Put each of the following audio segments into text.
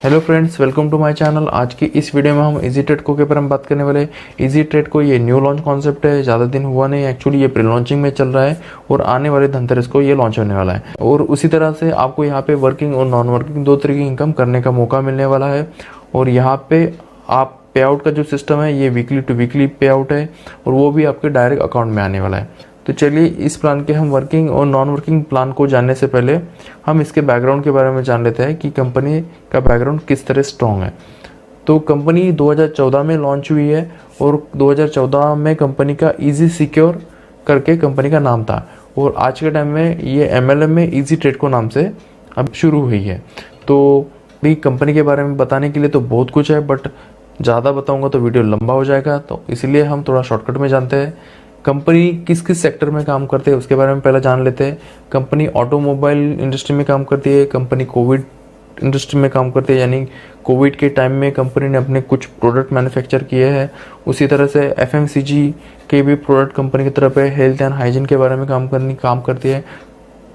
Hello friends, welcome to my channel. आज की इस वीडियो में हम इजी ट्रेड को के बारे में बात करने वाले। इजी ट्रेड को ये न्यू लॉन्च कॉन्सेप्ट है, ज़्यादा दिन हुआ नहीं, एक्चुअली ये प्री लॉन्चिंग में चल रहा है और आने वाले धनतेरस को ये लॉन्च होने वाला है। और उसी तरह से आपको यहाँ पे वर्किंग और नॉन वर्किंग दो तरह की इनकम करने का मौका मिलने वाला है। और यहाँ पे आप पे आउट का जो सिस्टम है ये वीकली टू वीकली पे आउट है और वो भी आपके डायरेक्ट अकाउंट में आने वाला है। तो चलिए इस प्लान के हम वर्किंग और नॉन वर्किंग प्लान को जानने से पहले हम इसके बैकग्राउंड के बारे में जान लेते हैं कि कंपनी का बैकग्राउंड किस तरह स्ट्रॉन्ग है। तो कंपनी 2014 में लॉन्च हुई है और 2014 में कंपनी का इजी सिक्योर करके कंपनी का नाम था और आज के टाइम में ये MLM में इजी ट्रेड को नाम से अब शुरू हुई है। तो भी कंपनी के बारे में बताने के लिए तो बहुत कुछ है, बट ज़्यादा बताऊंगा तो वीडियो लंबा हो जाएगा, तो इसलिए हम थोड़ा शॉर्टकट में जानते हैं। कंपनी किस किस सेक्टर में काम करते हैं उसके बारे में पहले जान लेते हैं। कंपनी ऑटोमोबाइल इंडस्ट्री में काम करती है, कंपनी कोविड इंडस्ट्री में काम करती है, यानी कोविड के टाइम में कंपनी ने अपने कुछ प्रोडक्ट मैन्युफैक्चर किए हैं। उसी तरह से FMCG के भी प्रोडक्ट कंपनी की तरफ है। हेल्थ एंड हाइजीन के बारे में काम करती है।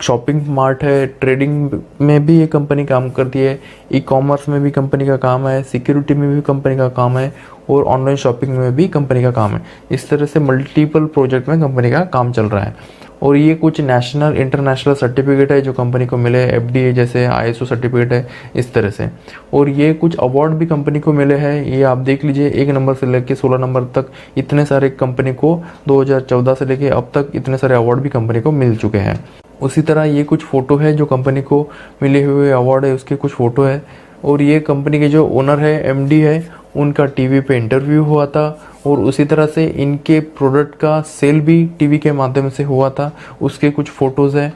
शॉपिंग मार्ट है, ट्रेडिंग में भी ये कंपनी काम करती है, ई-कॉमर्स में भी कंपनी का काम है, सिक्योरिटी में भी कंपनी का काम है और ऑनलाइन शॉपिंग में भी कंपनी का काम है। इस तरह से मल्टीपल प्रोजेक्ट में कंपनी का काम चल रहा है। और ये कुछ नेशनल इंटरनेशनल सर्टिफिकेट है जो कंपनी को मिले, FDA जैसे ISO सर्टिफिकेट है, इस तरह से। और ये कुछ अवार्ड भी कंपनी को मिले हैं, ये आप देख लीजिए, 1 नंबर से लेकर 16 नंबर तक इतने सारे कंपनी को 2014 से लेकर अब तक इतने सारे अवार्ड भी कंपनी को मिल चुके हैं। उसी तरह ये कुछ फ़ोटो है जो कंपनी को मिले हुए अवार्ड है, उसके कुछ फ़ोटो है। और ये कंपनी के जो ओनर है, MD है, उनका टीवी पे इंटरव्यू हुआ था और उसी तरह से इनके प्रोडक्ट का सेल भी टीवी के माध्यम से हुआ था, उसके कुछ फ़ोटोज़ है।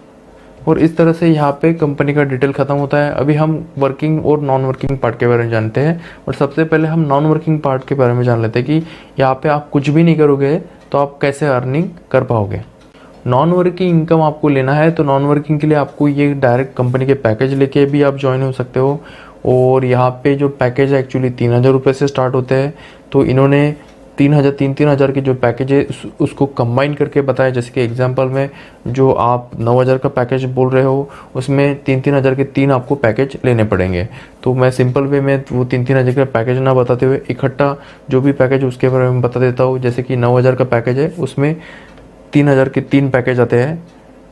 और इस तरह से यहाँ पे कंपनी का डिटेल ख़त्म होता है। अभी हम वर्किंग और नॉन वर्किंग पार्ट के बारे में जानते हैं। और सबसे पहले हम नॉन वर्किंग पार्ट के बारे में जान लेते हैं कि यहाँ पे आप कुछ भी नहीं करोगे तो आप कैसे अर्निंग कर पाओगे। नॉन वर्किंग इनकम आपको लेना है तो नॉन वर्किंग के लिए आपको ये डायरेक्ट कंपनी के पैकेज लेके भी आप ज्वाइन हो सकते हो। और यहाँ पे जो पैकेज है एक्चुअली 3000 रुपये से स्टार्ट होते हैं। तो इन्होंने 3000 के जो पैकेज है उसको कंबाइन करके बताया। जैसे कि एग्जांपल में जो आप 9000 का पैकेज बोल रहे हो उसमें 3000 के 3 आपको पैकेज लेने पड़ेंगे। तो मैं सिंपल वे में वो 3000 का पैकेज ना बताते हुए इकट्ठा जो भी पैकेज उसके बारे में बता देता हूँ। जैसे कि 9000 का पैकेज है, उसमें 3000 के 3 पैकेज आते हैं,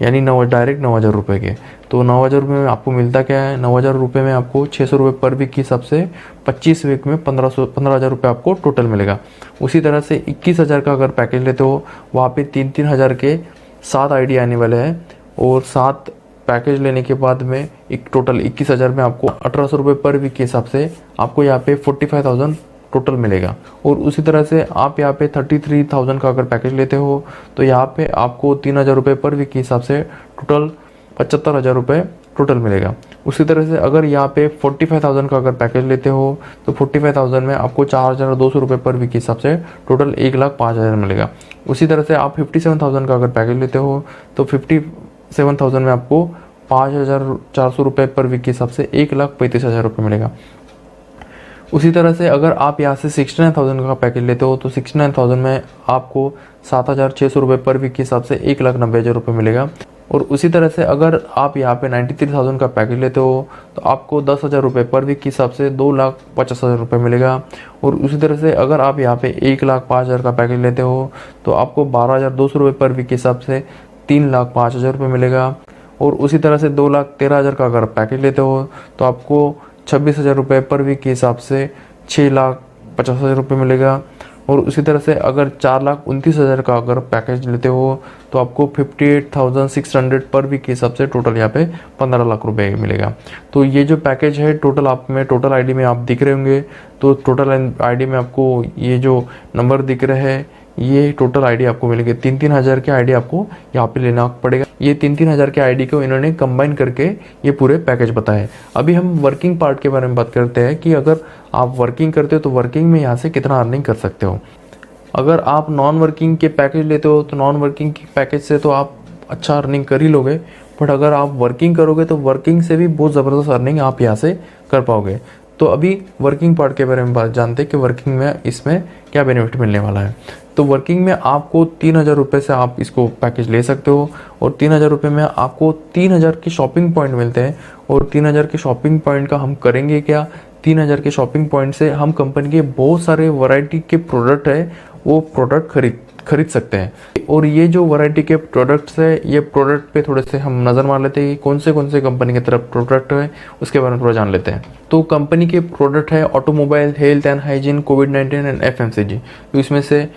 यानी डायरेक्ट 9000 रुपये के। तो 9000 रुपये में आपको मिलता क्या है, 9000 रुपये में आपको 600 रुपये पर वीक के हिसाब से 25 वीक में 15,000 रुपये आपको टोटल मिलेगा। उसी तरह से 21,000 का अगर पैकेज लेते हो, वहाँ पे 3-3 के 7 ID आने वाले हैं। और 7 पैकेज लेने के बाद में एक टोटल 21,000 में आपको 1800 रुपये पर वीक के हिसाब से आपको यहाँ पे 45,000 टोटल मिलेगा। और उसी तरह से आप यहाँ पे 33,000 का अगर पैकेज लेते हो तो यहाँ पे आपको 3,000 रुपये पर वीक के हिसाब से टोटल 75,000 रुपये टोटल मिलेगा। उसी तरह से अगर यहाँ पे 45,000 का अगर पैकेज लेते हो तो 45,000 में आपको 4,200 रुपये पर वीक के हिसाब से टोटल 1,05,000 मिलेगा। उसी तरह से आप 57,000 का अगर पैकेज लेते हो तो 57,000 में आपको 5,400 रुपये पर वीक के हिसाब से 1,35,000 रुपये मिलेगा। उसी तरह से अगर आप यहाँ से 69,000 का पैकेज लेते हो तो 69,000 में आपको 7,600 रुपये पर वीक के हिसाब से 1,90,000 रुपये मिलेगा। और उसी तरह से अगर आप यहाँ पे 93,000 का पैकेज लेते हो तो आपको 10,000 रुपये पर वीक के हिसाब से 2,50,000 रुपये मिलेगा। और उसी तरह से अगर आप यहाँ पे 1,05,000 का पैकेज लेते हो तो आपको 12,200 रुपये पर वीक के हिसाब से 3,05,000 रुपये मिलेगा। और उसी तरह से 2,13,000 का अगर पैकेज लेते हो तो आपको 26,000 रुपये पर वीक के हिसाब से 6,50,000 रुपये मिलेगा। और उसी तरह से अगर 4,29,000 का अगर पैकेज लेते हो तो आपको 58,600 पर वीक के हिसाब से टोटल यहाँ पे 15 लाख रुपए मिलेगा। तो ये जो पैकेज है टोटल आप में टोटल ID में आप दिख रहे होंगे। तो टोटल ID में आपको ये जो नंबर दिख रहे हैं ये टोटल ID आपको मिलेंगे। 3-3 के ID आपको यहाँ पे लेना पड़ेगा। ये 3-3 के ID को इन्होंने कंबाइन करके ये पूरे पैकेज बताए। अभी हम वर्किंग पार्ट के बारे में बात करते हैं कि अगर आप वर्किंग करते हो तो वर्किंग में यहाँ से कितना अर्निंग कर सकते हो। अगर आप नॉन वर्किंग के पैकेज लेते हो तो नॉन वर्किंग के पैकेज से तो आप अच्छा अर्निंग कर ही लोगे, बट अगर आप वर्किंग करोगे तो वर्किंग से भी बहुत ज़बरदस्त अर्निंग आप यहाँ से कर पाओगे। तो अभी वर्किंग पार्ट के बारे में बात जानते हैं कि वर्किंग में इसमें क्या बेनिफिट मिलने वाला है। तो वर्किंग में आपको 3,000 रुपये से आप इसको पैकेज ले सकते हो और 3,000 रुपये में आपको 3,000 के शॉपिंग पॉइंट मिलते हैं। और 3,000 के शॉपिंग पॉइंट का हम करेंगे क्या, 3000 के शॉपिंग पॉइंट से हम कंपनी के बहुत सारे वैरायटी के प्रोडक्ट है वो प्रोडक्ट खरीद सकते हैं। और ये जो वैरायटी के प्रोडक्ट्स है, ये प्रोडक्ट पे थोड़े से हम नज़र मार लेते हैं कि कौन से कंपनी की तरफ प्रोडक्ट है, उसके बारे में थोड़ा जान लेते हैं। तो कंपनी के प्रोडक्ट है automobile, health and hygiene, covid and FMCG। तो इसमें से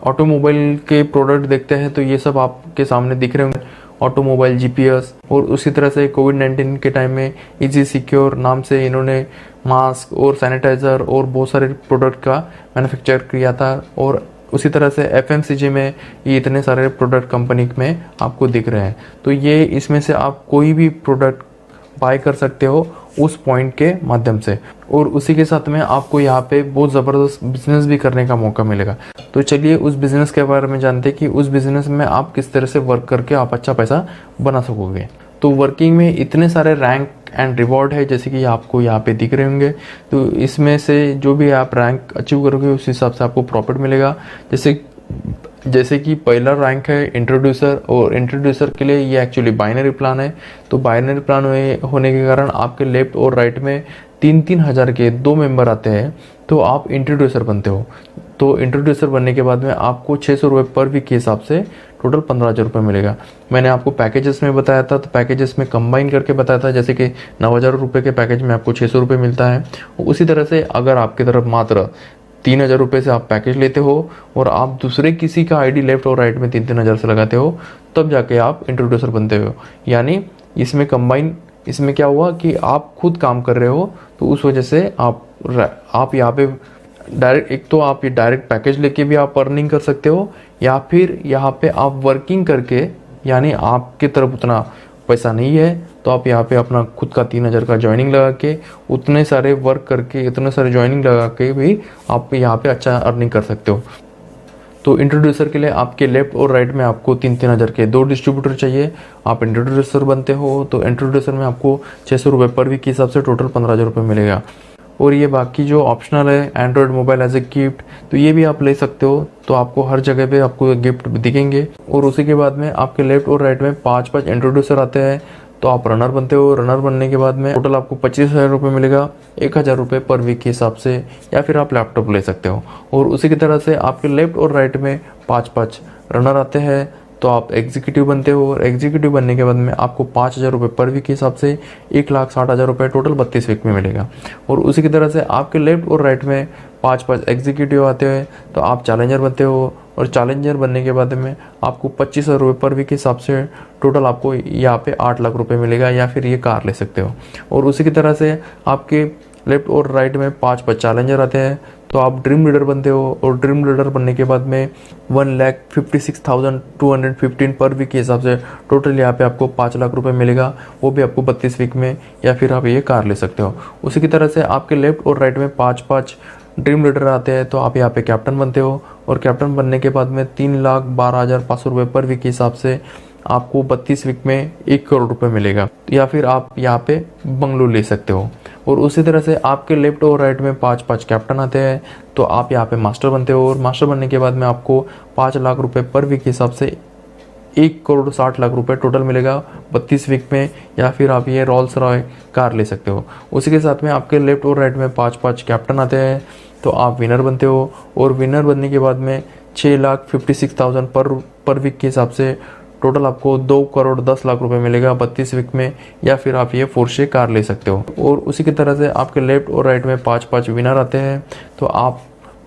ऑटोमोबाइल के प्रोडक्ट देखते हैं तो ये सब आपके सामने दिख रहे होंगे, ऑटोमोबाइल GPS। और उसी तरह से कोविड-19 के टाइम में इजी सिक्योर नाम से इन्होंने मास्क और सैनिटाइज़र और बहुत सारे प्रोडक्ट का मैन्युफैक्चर किया था। और उसी तरह से FMCG में ये इतने सारे प्रोडक्ट कंपनी में आपको दिख रहे हैं। तो ये इसमें से आप कोई भी प्रोडक्ट बाय कर सकते हो उस पॉइंट के माध्यम से, और उसी के साथ में आपको यहाँ पे बहुत ज़बरदस्त बिजनेस भी करने का मौका मिलेगा। तो चलिए उस बिज़नेस के बारे में जानते हैं कि उस बिज़नेस में आप किस तरह से वर्क करके आप अच्छा पैसा बना सकोगे। तो वर्किंग में इतने सारे रैंक एंड रिवॉर्ड है, जैसे कि आपको यहाँ पे दिख रहे होंगे। तो इसमें से जो भी आप रैंक अचीव करोगे उस हिसाब से आपको प्रॉफिट मिलेगा। जैसे कि पहला रैंक है इंट्रोड्यूसर, और इंट्रोड्यूसर के लिए ये एक्चुअली बाइनरी प्लान है। तो बाइनरी प्लान होने के कारण आपके लेफ्ट और राइट में 3-3 हज़ार के 2 मेंबर आते हैं, तो आप इंट्रोड्यूसर बनते हो। तो इंट्रोड्यूसर बनने के बाद में आपको 600 रुपये पर वीक के हिसाब से टोटल 15,000 रुपये मिलेगा। मैंने आपको पैकेजेस में बताया था, तो पैकेजेस में कंबाइन करके बताया था, जैसे कि 9,000 रुपये के पैकेज में आपको 600 रुपये मिलता है। उसी तरह से अगर आपकी तरफ मात्र 3,000 रुपये से आप पैकेज लेते हो और आप दूसरे किसी का आईडी लेफ्ट और राइट में 3-3 हज़ार से लगाते हो, तब जाके आप इंट्रोड्यूसर बनते हो। यानी इसमें कंबाइन, इसमें क्या हुआ कि आप खुद काम कर रहे हो, तो उस वजह से आप यहाँ पे डायरेक्ट, एक तो आप ये डायरेक्ट पैकेज लेके भी आप अर्निंग कर सकते हो, या फिर यहाँ पे आप वर्किंग करके, यानी आपकी तरफ उतना पैसा नहीं है तो आप यहाँ पे अपना खुद का 3,000 का ज्वाइनिंग लगा के, उतने सारे वर्क करके, इतने सारे ज्वाइनिंग लगा के भी आप यहाँ पे अच्छा अर्निंग कर सकते हो। तो इंट्रोड्यूसर के लिए आपके लेफ्ट और राइट में आपको 3-3 हज़ार के 2 डिस्ट्रीब्यूटर चाहिए। आप इंट्रोड्यूसर बनते हो तो इंट्रोड्यूसर में आपको 600 रुपये पर वीक के हिसाब से टोटल 15,000 रुपये मिलेगा। और ये बाकी जो ऑप्शनल है Android mobile as a gift, तो ये भी आप ले सकते हो। तो आपको हर जगह पे आपको गिफ्ट दिखेंगे। और उसी के बाद में आपके लेफ्ट और राइट में 5-5 इंट्रोड्यूसर आते हैं, तो आप रनर बनते हो। रनर बनने के बाद में टोटल आपको 25,000 रुपये मिलेगा, 1,000 रुपये पर वीक के हिसाब से, या फिर आप लैपटॉप ले सकते हो। और उसी की तरह से आपके लेफ्ट और राइट में 5-5 रनर आते हैं, तो आप एग्जीक्यूटिव बनते हो। और एग्जीक्यूटिव बनने के बाद में आपको 5,000 रुपये पर वीक के हिसाब से 1,60,000 रुपये टोटल 32 वीक में मिलेगा। और उसी की तरह से आपके लेफ्ट और राइट में 5-5 एग्जीक्यूटिव आते हैं, तो आप चैलेंजर बनते हो। और चैलेंजर बनने के बाद में आपको 25,000 रुपये पर वीक के हिसाब से टोटल आपको यहाँ पे 8 लाख रुपये मिलेगा, या फिर ये कार ले सकते हो। और उसी की तरह से आपके लेफ्ट और राइट में 5-5 चैलेंजर आते हैं, तो आप ड्रीम लीडर बनते हो। और ड्रीम लीडर बनने के बाद में 1,56,215 पर वीक के हिसाब से टोटल यहाँ पे आपको 5 लाख रुपए मिलेगा, वो भी आपको 32 वीक में, या फिर आप ये कार ले सकते हो। उसी की तरह से आपके लेफ्ट और राइट में 5-5 ड्रीम लीडर आते हैं, तो आप यहाँ पे कैप्टन बनते हो। और कैप्टन बनने के बाद में 3,12,500 रुपये पर वीक के हिसाब से आपको 32 वीक में 1 करोड़ रुपए मिलेगा, या फिर आप यहाँ पे बंगलो ले सकते हो। और उसी तरह से आपके लेफ्ट और राइट में 5-5 कैप्टन आते हैं, तो आप यहाँ पे मास्टर बनते हो। और मास्टर बनने के बाद में आपको 5 लाख रुपए पर वीक के हिसाब से 1,60,00,000 रुपए टोटल मिलेगा 32 वीक में, या फिर आप ये रोल्स रॉय कार ले सकते हो। उसी के साथ में आपके लेफ्ट और राइट में 5-5 कैप्टन आते हैं, तो आप विनर बनते हो। और विनर बनने के बाद में 6,56,000 पर वीक के हिसाब से टोटल आपको 2,10,00,000 रुपए मिलेगा 32 वीक में, या फिर आप ये फोर्शे कार ले सकते हो। और उसी की तरह से आपके लेफ्ट और राइट में 5-5 विनर आते हैं, तो आप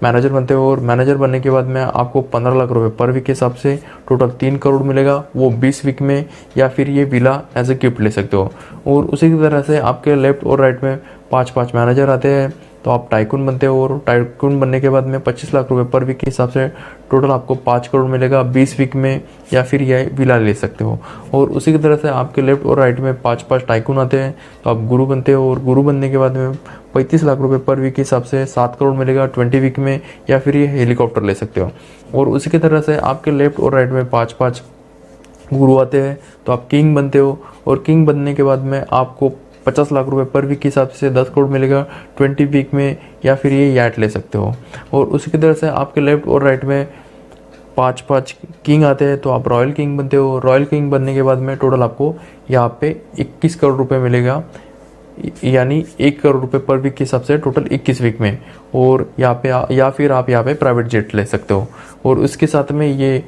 मैनेजर बनते हो। और मैनेजर बनने के बाद में आपको 15 लाख रुपए पर वीक के हिसाब से टोटल 3 करोड़ मिलेगा, वो 20 वीक में, या फिर ये विला एज ए गिफ्ट ले सकते हो। और उसी की तरह से आपके लेफ्ट और राइट में 5-5 मैनेजर आते हैं, तो आप टाइकून बनते हो। और टाइकून बनने के बाद में 25 लाख रुपए पर वीक के हिसाब से टोटल आपको 5 करोड़ मिलेगा 20 वीक में, या फिर यह विला ले सकते हो। और उसी की तरह से आपके लेफ्ट और राइट में 5-5 टाइकून आते हैं, तो आप गुरु बनते हो। और गुरु बनने के बाद में 35 लाख रुपए पर वीक के हिसाब से 7 करोड़ मिलेगा 20 वीक में, या फिर ये हेलीकॉप्टर ले सकते हो। और उसी की तरह से आपके लेफ्ट और राइट में 5-5 गुरु आते हैं, तो आप किंग बनते हो। और किंग बनने के बाद में आपको 50 लाख रुपए पर वीक के हिसाब से 10 करोड़ मिलेगा 20 वीक में, या फिर ये याट ले सकते हो। और उसी की तरह से आपके लेफ्ट और राइट में 5-5 किंग आते हैं, तो आप रॉयल किंग बनते हो। रॉयल किंग बनने के बाद में टोटल आपको यहाँ पे 21 करोड़ रुपए मिलेगा यानी 1 करोड़ रुपए पर वीक के हिसाब से टोटल 21 वीक में। और यहाँ पे या फिर आप यहाँ पे प्राइवेट जेट ले सकते हो। और उसके साथ में ये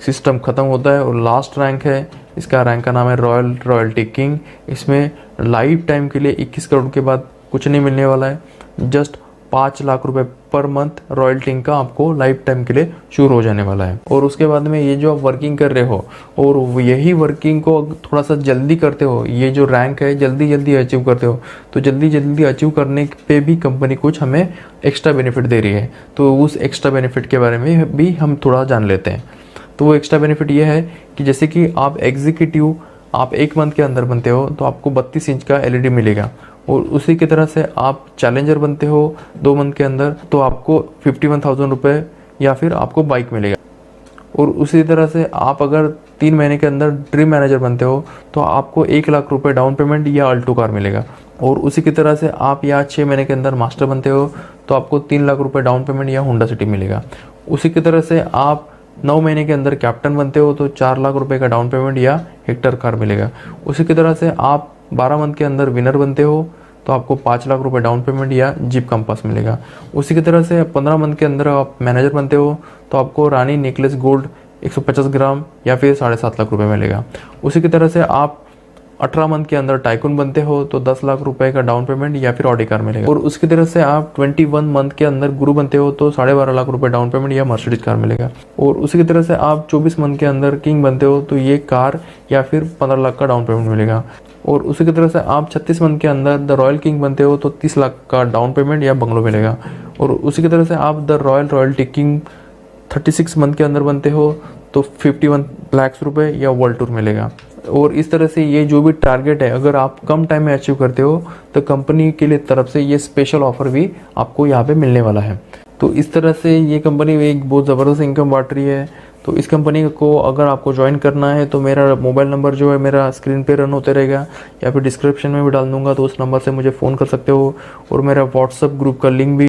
सिस्टम ख़त्म होता है। और लास्ट रैंक है, इसका रैंक का नाम है रॉयल्टी किंग। इसमें लाइफ टाइम के लिए 21 करोड़ के बाद कुछ नहीं मिलने वाला है, जस्ट 5 लाख रुपए पर मंथ रॉयल्टी का आपको लाइफ टाइम के लिए शुरू हो जाने वाला है। और उसके बाद में ये जो आप वर्किंग कर रहे हो और यही वर्किंग को थोड़ा सा जल्दी करते हो, ये जो रैंक है जल्दी अचीव करते हो, तो जल्दी अचीव करने पे भी कंपनी कुछ हमें एक्स्ट्रा बेनिफिट दे रही है। तो उस एक्स्ट्रा बेनिफिट के बारे में भी हम थोड़ा जान लेते हैं। तो वो एक्स्ट्रा बेनिफिट ये है कि जैसे कि आप एग्जीक्यूटिव आप 1 मंथ के अंदर बनते हो तो आपको 32 इंच का LED मिलेगा। और उसी की तरह से आप चैलेंजर बनते हो 2 मंथ के अंदर तो आपको 51,000 रुपये या फिर आपको बाइक मिलेगा। और उसी तरह से आप अगर 3 महीने के अंदर ड्रीम मैनेजर बनते हो तो आपको 1 लाख रुपये डाउन पेमेंट या अल्टो कार मिलेगा। और उसी की तरह से आप या 6 महीने के अंदर मास्टर बनते हो तो आपको 3 लाख रुपये डाउन पेमेंट या होंडा सिटी मिलेगा। उसी की तरह से आप 9 महीने के अंदर कैप्टन बनते हो तो 4 लाख रुपए का डाउन पेमेंट या हेक्टर कार मिलेगा। उसी की तरह से आप 12 मंथ के अंदर विनर बनते हो तो आपको 5 लाख रुपए डाउन पेमेंट या जीप कंपास मिलेगा। उसी की तरह से 15 मंथ के अंदर आप मैनेजर बनते हो तो आपको रानी नेकलेस गोल्ड 150 ग्राम या फिर 7.5 लाख रुपए मिलेगा। उसी की तरह से आप 18 मंथ के अंदर टाइकून बनते हो तो 10 लाख रुपए का डाउन पेमेंट या फिर ऑडी कार मिलेगा। और उसकी तरह से आप 21 मंथ के अंदर गुरु बनते हो तो 12.5 लाख रुपए डाउन पेमेंट या मर्सिडीज कार मिलेगा। और उसी की तरह से आप 24 मंथ के अंदर किंग बनते हो तो ये कार या फिर 15 लाख का डाउन पेमेंट मिलेगा। और उसी की तरह से आप 36 मंथ के अंदर द रॉयल किंग बनते हो तो 30 लाख का डाउन पेमेंट या बंगलो मिलेगा। और उसी की तरह से आप द रॉयल्टी किंग 36 मंथ के अंदर बनते हो तो 51 लाख रुपए या वर्ल्ड टूर मिलेगा। और इस तरह से ये जो भी टारगेट है अगर आप कम टाइम में अचीव करते हो तो कंपनी के लिए तरफ से ये स्पेशल ऑफर भी आपको यहाँ पे मिलने वाला है। तो इस तरह से ये कंपनी एक बहुत ज़बरदस्त इनकम बांट रही है। तो इस कंपनी को अगर आपको ज्वाइन करना है तो मेरा मोबाइल नंबर जो है मेरा स्क्रीन पे रन होते रहेगा या फिर डिस्क्रिप्शन में भी डाल दूंगा, तो उस नंबर से मुझे फ़ोन कर सकते हो। और मेरा व्हाट्सअप ग्रुप का लिंक भी